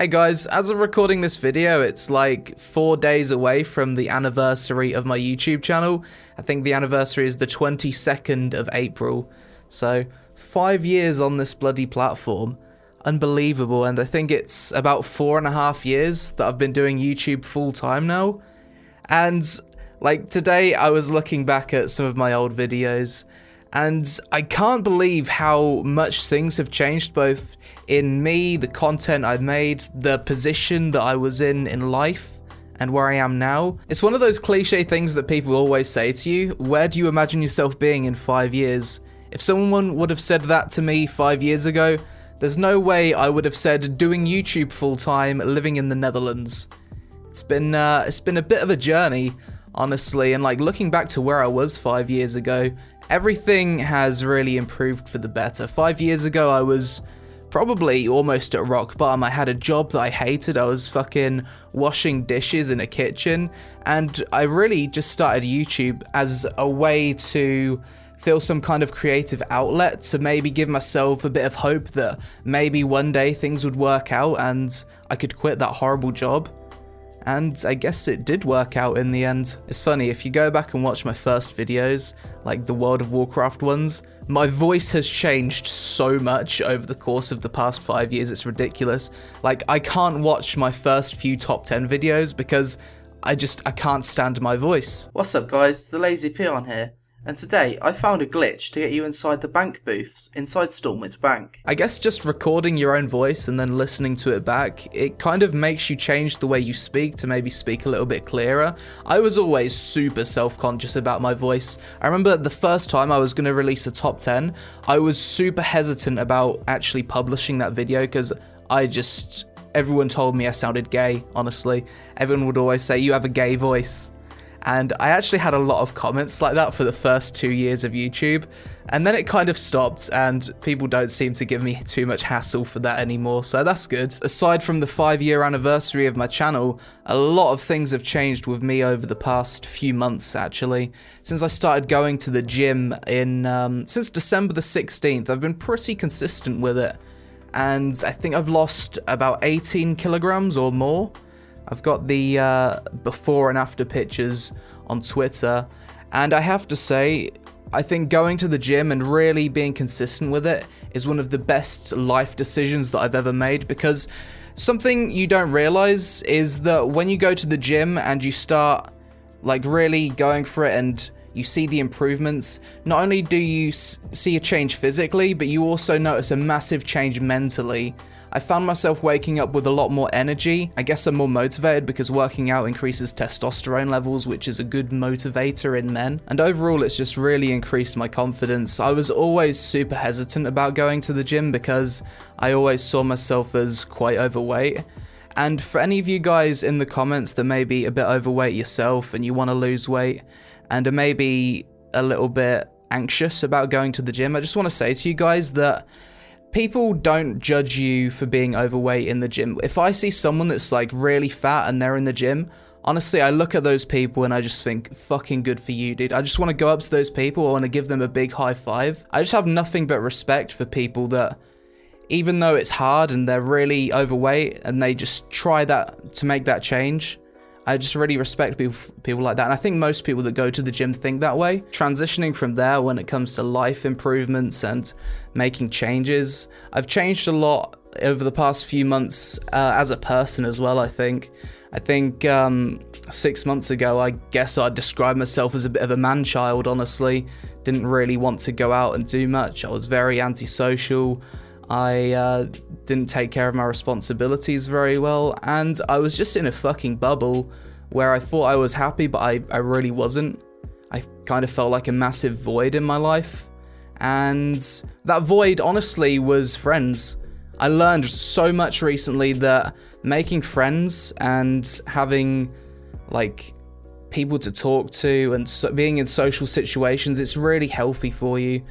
Hey guys, as of recording this video, it's like 4 days away from the anniversary of my YouTube channel. I think the anniversary is the 22nd of April. So, 5 years on this bloody platform. Unbelievable, and I think it's about 4.5 years that I've been doing YouTube full time now. And, like, today I was looking back at some of my old videos, and I can't believe how much things have changed, both in me, the content I've made, the position that I was in life, and where I am now. It's one of those cliche things that people always say to you: where do you imagine yourself being in 5 years? If someone would have said that to me 5 years ago, there's no way I would have said doing YouTube full time, living in the Netherlands. It's been a bit of a journey, honestly, and like looking back to where I was 5 years ago, everything has really improved for the better. 5 years ago, I was probably almost at rock bottom. I had a job that I hated. I was fucking washing dishes in a kitchen, and I really just started YouTube as a way to feel some kind of creative outlet, to maybe give myself a bit of hope that maybe one day things would work out and I could quit that horrible job. And I guess it did work out in the end. It's funny, if you go back and watch my first videos, like the World of Warcraft ones, my voice has changed so much over the course of the past 5 years, it's ridiculous. Like, I can't watch my first few top 10 videos because I can't stand my voice. What's up guys, TheLazyPeon here, and today I found a glitch to get you inside the bank booths inside Stormwind Bank. I guess just recording your own voice and then listening to it back, it kind of makes you change the way you speak to maybe speak a little bit clearer. I was always super self-conscious about my voice. I remember the first time I was going to release a top 10, I was super hesitant about actually publishing that video because everyone told me I sounded gay, honestly. Everyone would always say, "You have a gay voice." And I actually had a lot of comments like that for the first 2 years of YouTube, and then it kind of stopped, and people don't seem to give me too much hassle for that anymore, so that's good. Aside from the 5-year anniversary of my channel, a lot of things have changed with me over the past few months, actually. Since I started going to the gym since December the 16th, I've been pretty consistent with it, and I think I've lost about 18 kilograms or more. I've got the before and after pictures on Twitter, and I have to say, I think going to the gym and really being consistent with it is one of the best life decisions that I've ever made, because something you don't realize is that when you go to the gym and you start like really going for it and you see the improvements, not only do you see a change physically, but you also notice a massive change mentally. I found myself waking up with a lot more energy. I guess I'm more motivated because working out increases testosterone levels, which is a good motivator in men. And overall, it's just really increased my confidence. I was always super hesitant about going to the gym because I always saw myself as quite overweight. And for any of you guys in the comments that may be a bit overweight yourself and you want to lose weight and are maybe a little bit anxious about going to the gym, I just want to say to you guys that people don't judge you for being overweight in the gym. If I see someone that's like really fat and they're in the gym, honestly, I look at those people and I just think, fucking good for you, dude. I just want to go up to those people. I want to give them a big high five. I just have nothing but respect for people that, even though it's hard and they're really overweight and they just try that to make that change, I just really respect people like that, and I think most people that go to the gym think that way. Transitioning from there when it comes to life improvements and making changes, I've changed a lot over the past few months as a person as well, I think. 6 months ago, I guess I'd describe myself as a bit of a man-child, honestly. Didn't really want to go out and do much. I was very antisocial. I didn't take care of my responsibilities very well, and I was just in a fucking bubble where I thought I was happy, but I really wasn't. I kind of felt like a massive void in my life, and that void, honestly, was friends. I learned so much recently that making friends and having, like, people to talk to and being in social situations, it's really healthy for you.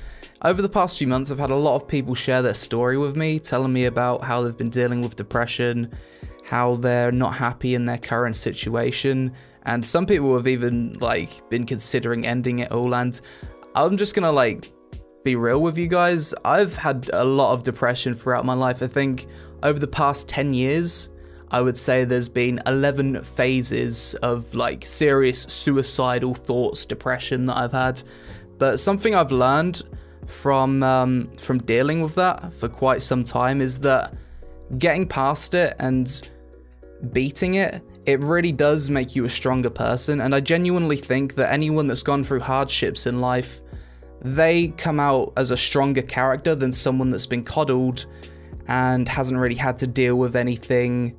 Over the past few months, I've had a lot of people share their story with me, telling me about how they've been dealing with depression, how they're not happy in their current situation, and some people have even like been considering ending it all. And I'm just gonna like be real with you guys. I've had a lot of depression throughout my life. I think over the past 10 years, I would say there's been 11 phases of like serious suicidal thoughts, depression that I've had. But something I've learned from dealing with that for quite some time is that getting past it and beating it, it really does make you a stronger person. And I genuinely think that anyone that's gone through hardships in life, they come out as a stronger character than someone that's been coddled and hasn't really had to deal with anything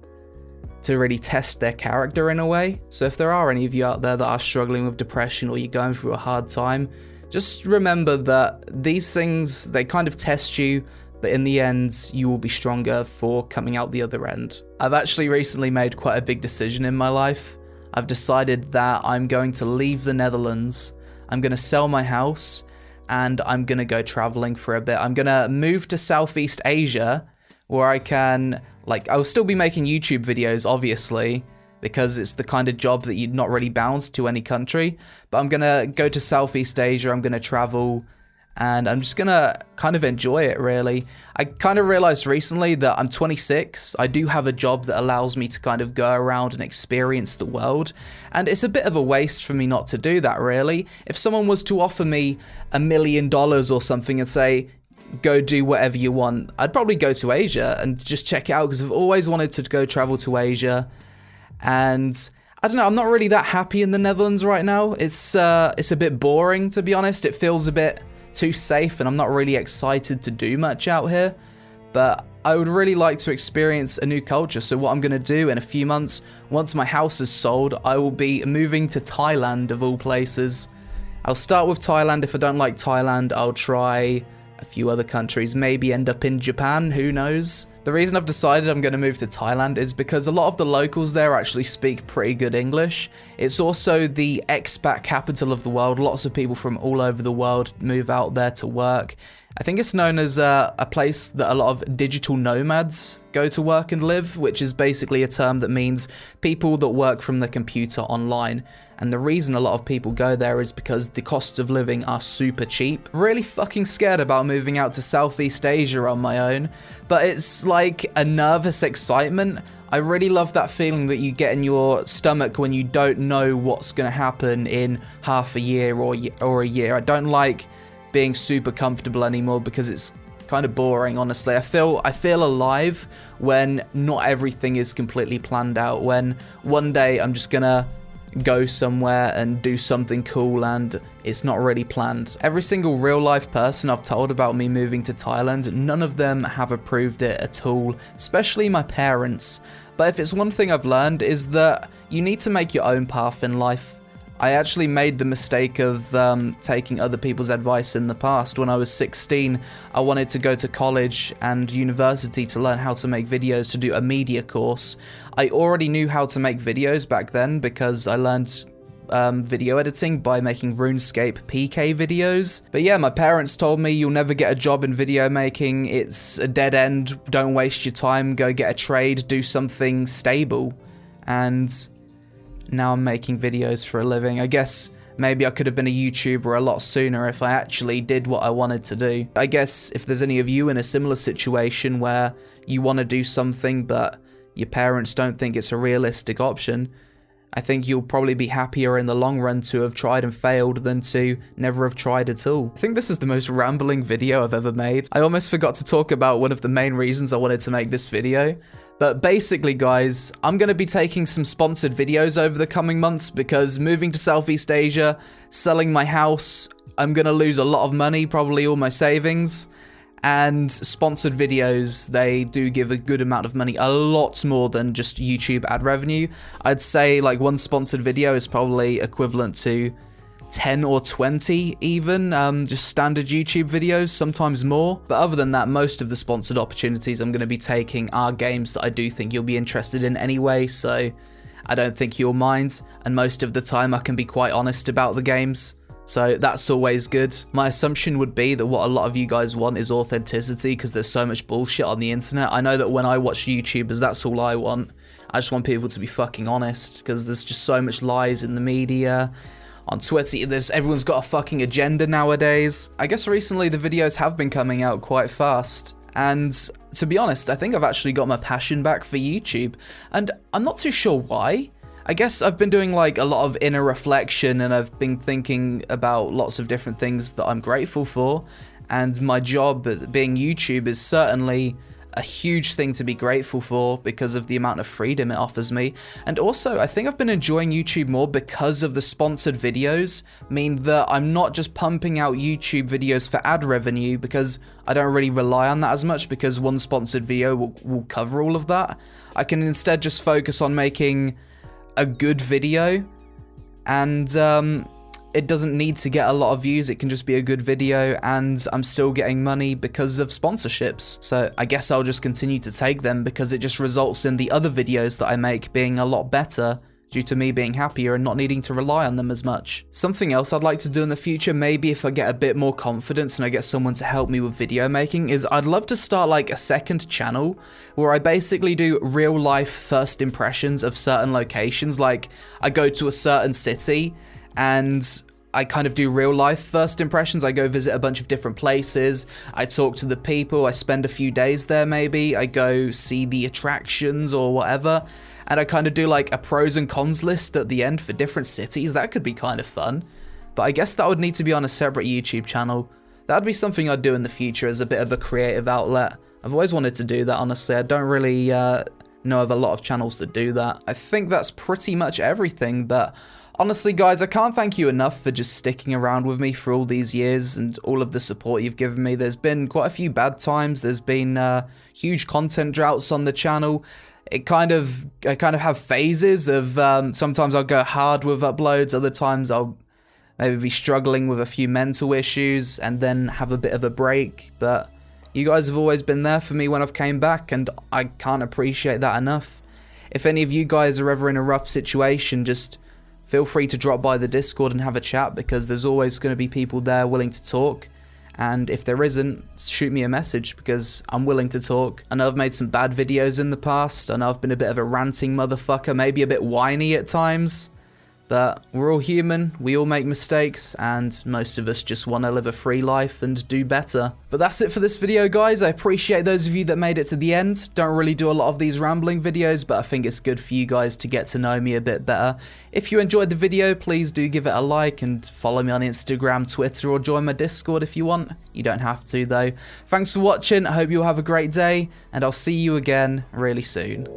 to really test their character in a way. So if there are any of you out there that are struggling with depression or you're going through a hard time, just remember that these things, they kind of test you, but in the end, you will be stronger for coming out the other end. I've actually recently made quite a big decision in my life. I've decided that I'm going to leave the Netherlands, I'm going to sell my house, and I'm going to go traveling for a bit. I'm going to move to Southeast Asia, where I can, like, I'll still be making YouTube videos, obviously, because it's the kind of job that you're not really bound to any country. But I'm going to go to Southeast Asia, I'm going to travel, and I'm just going to kind of enjoy it, really. I kind of realized recently that I'm 26. I do have a job that allows me to kind of go around and experience the world. And it's a bit of a waste for me not to do that, really. If someone was to offer me $1 million or something and say, go do whatever you want, I'd probably go to Asia and just check it out, because I've always wanted to go travel to Asia. And I don't know, I'm not really that happy in the Netherlands right now. It's a bit boring, to be honest. It feels a bit too safe, and I'm not really excited to do much out here. But I would really like to experience a new culture. So what I'm going to do in a few months, once my house is sold, I will be moving to Thailand, of all places. I'll start with Thailand. If I don't like Thailand, I'll try a few other countries, maybe end up in Japan, who knows. The reason I've decided I'm going to move to Thailand is because a lot of the locals there actually speak pretty good English. It's also the expat capital of the world. Lots of people from all over the world move out there to work. I think it's known as a place that a lot of digital nomads go to work and live, which is basically a term that means people that work from the computer online. And the reason a lot of people go there is because the costs of living are super cheap. Really fucking scared about moving out to Southeast Asia on my own, but it's like a nervous excitement. I really love that feeling that you get in your stomach when you don't know what's going to happen in half a year or a year. I don't like being super comfortable anymore because it's kind of boring, honestly. I feel alive when not everything is completely planned out, when one day I'm just gonna go somewhere and do something cool and it's not really planned. Every single real life person I've told about me moving to Thailand, none of them have approved it at all, especially my parents. But if it's one thing I've learned is that you need to make your own path in life. I actually made the mistake of taking other people's advice in the past. When I was 16, I wanted to go to college and university to learn how to make videos, to do a media course. I already knew how to make videos back then because I learned video editing by making RuneScape PK videos. But yeah, my parents told me you'll never get a job in video making. It's a dead end. Don't waste your time. Go get a trade. Do something stable. And now I'm making videos for a living. I guess maybe I could have been a YouTuber a lot sooner if I actually did what I wanted to do. I guess if there's any of you in a similar situation where you want to do something but your parents don't think it's a realistic option, I think you'll probably be happier in the long run to have tried and failed than to never have tried at all. I think this is the most rambling video I've ever made. I almost forgot to talk about one of the main reasons I wanted to make this video. But basically, guys, I'm going to be taking some sponsored videos over the coming months because moving to Southeast Asia, selling my house, I'm going to lose a lot of money, probably all my savings. And sponsored videos, they do give a good amount of money, a lot more than just YouTube ad revenue. I'd say like one sponsored video is probably equivalent to 10 or 20 even, just standard YouTube videos, sometimes more. But other than that, most of the sponsored opportunities I'm going to be taking are games that I do think you'll be interested in anyway, so I don't think you'll mind. And most of the time I can be quite honest about the games, so that's always good. My assumption would be that what a lot of you guys want is authenticity because there's so much bullshit on the internet. I know that when I watch YouTubers, that's all I want. I just want people to be fucking honest because there's just so much lies in the media. On Twitter, everyone's got a fucking agenda nowadays. I guess recently the videos have been coming out quite fast, And to be honest, I think I've actually got my passion back for YouTube, and I'm not too sure why. I guess I've been doing like a lot of inner reflection, and I've been thinking about lots of different things that I'm grateful for, and my job being YouTube is certainly a huge thing to be grateful for because of the amount of freedom it offers me. And also, I think I've been enjoying YouTube more because of the sponsored videos, mean that I'm not just pumping out YouTube videos for ad revenue, because I don't really rely on that as much, because one sponsored video will cover all of that. I can instead just focus on making a good video, and it doesn't need to get a lot of views. It can just be a good video, and I'm still getting money because of sponsorships. So I guess I'll just continue to take them, because it just results in the other videos that I make being a lot better due to me being happier and not needing to rely on them as much. Something else I'd like to do in the future, maybe if I get a bit more confidence and I get someone to help me with video making, is I'd love to start like a second channel where I basically do real life first impressions of certain locations. Like, I go to a certain city and I kind of do real life first impressions. I go visit a bunch of different places, I talk to the people, I spend a few days there maybe, I go see the attractions or whatever, and I kind of do like a pros and cons list at the end for different cities. That could be kind of fun, but I guess that would need to be on a separate YouTube channel. That'd be something I'd do in the future as a bit of a creative outlet. I've always wanted to do that, honestly. I don't really know of a lot of channels that do that. I think that's pretty much everything, but honestly, guys, I can't thank you enough for just sticking around with me for all these years and all of the support you've given me. There's been quite a few bad times. There's been huge content droughts on the channel. I kind of have phases of sometimes I'll go hard with uploads, other times I'll maybe be struggling with a few mental issues and then have a bit of a break. But you guys have always been there for me when I've came back, and I can't appreciate that enough. If any of you guys are ever in a rough situation, just feel free to drop by the Discord and have a chat, because there's always going to be people there willing to talk. And if there isn't, shoot me a message, because I'm willing to talk. I know I've made some bad videos in the past. I know I've been a bit of a ranting motherfucker, maybe a bit whiny at times. But we're all human, we all make mistakes, and most of us just want to live a free life and do better. But that's it for this video, guys. I appreciate those of you that made it to the end. Don't really do a lot of these rambling videos, but I think it's good for you guys to get to know me a bit better. If you enjoyed the video, please do give it a like and follow me on Instagram, Twitter, or join my Discord if you want. You don't have to, though. Thanks for watching, I hope you'll have a great day, and I'll see you again really soon.